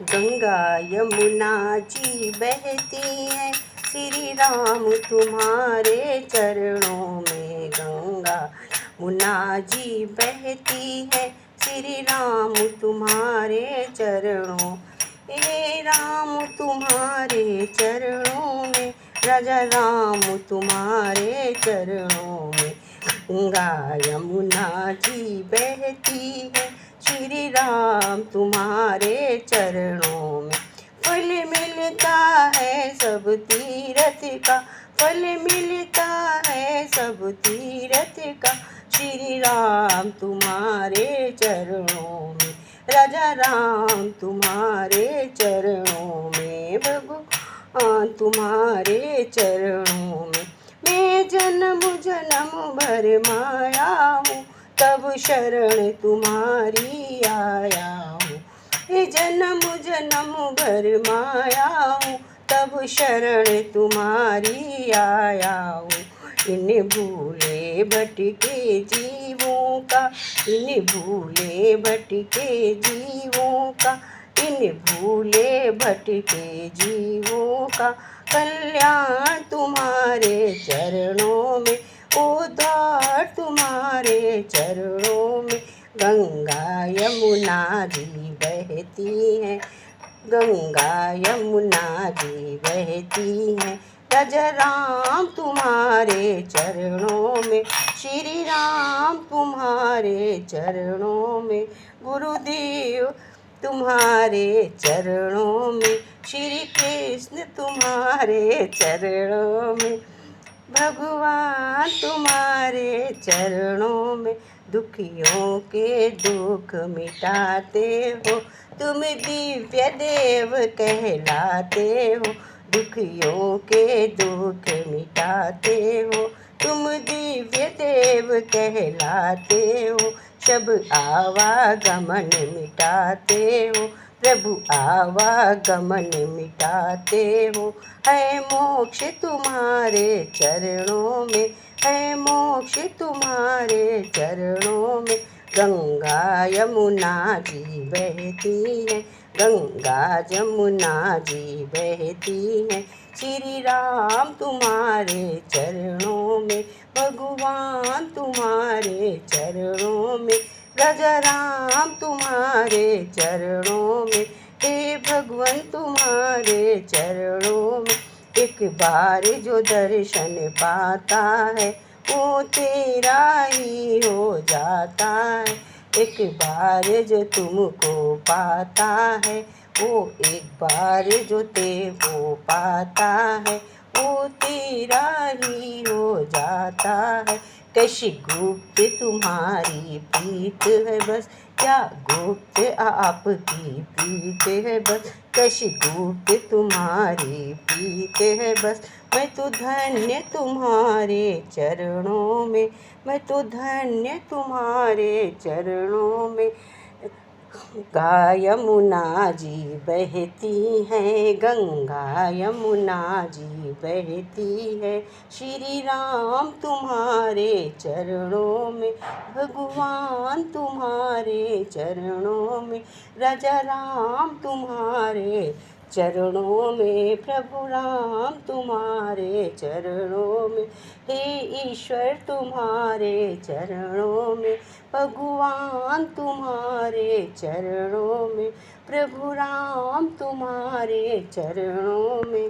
गंगा यमुना जी बहती है, श्री राम तुम्हारे चरणों में। गंगा यमुना जी बहती है, श्री राम तुम्हारे चरणों। हे राम तुम्हारे चरणों में, राजा राम तुम्हारे चरणों में। गंगा यमुना जी बहती है, श्री राम तुम्हारे चरणों में। फल मिलता है सब तीरथ का, फल मिलता है सब तीरथ का, श्री राम तुम्हारे चरणों में। राजा राम तुम्हारे चरणों में, भगवान तुम्हारे चरणों में। मैं जन्म जन्म भर माया हूँ, तब शरण तुम्हारी आया हूँ। ये जन्म जन्म भर माया हूँ, तब शरण तुम्हारी आया हूँ। इन भूले भटके जीवों का, इन भूले भटके जीवों का, इन भूले भटके जीवों का कल्याण तुम्हारे चरणों में, उद्धार तुम्हारे चरणों में। गंगा यमुना जी बहती है, गंगा यमुना जी बहती है, राजा राम तुम्हारे चरणों में, श्री राम तुम्हारे चरणों में। गुरुदेव तुम्हारे चरणों में, श्री कृष्ण तुम्हारे चरणों में, भगवान तुम्हारे चरणों में। दुखियों के दुख मिटाते हो, तुम दिव्य देव कहलाते हो। दुखियों के दुख मिटाते हो, तुम दिव्य देव कहलाते हो। सब आवागमन मिटाते हो, प्रभु आवागमन मिटाते हो। है मोक्ष तुम्हारे चरणों में, है मोक्ष तुम्हारे चरणों में। गंगा यमुना जी बहती है, गंगा यमुना जी बहती है, श्री राम तुम्हारे चरणों में, भगवान तुम्हारे चरणों में, राजा राम तुम्हारे चरणों में। हे भगवान तुम्हारे चरणों में। एक बार जो दर्शन पाता है, वो तेरा ही हो जाता है। एक बार जो तुमको पाता है, वो एक बार जो तेको पाता है, वो तेरा ही हो जाता है। कैसी गुप्त तुम्हारी प्रीत है बस, क्या गुप्त आपकी प्रीत है बस। कैसी गुप्त तुम्हारी प्रीत है बस। मैं तो धन्य तुम्हारे चरणों में, मैं तो धन्य तुम्हारे चरणों में। गंगा यमुना जी बहती है, गंगा यमुना जी बहती है, श्री राम तुम्हारे चरणों में, भगवान तुम्हारे चरणों में, राजा राम तुम्हारे चरणों में, प्रभु राम तुम्हारे चरणों में। हे ईश्वर तुम्हारे चरणों में, भगवान तुम्हारे चरणों में, प्रभु राम तुम्हारे चरणों में।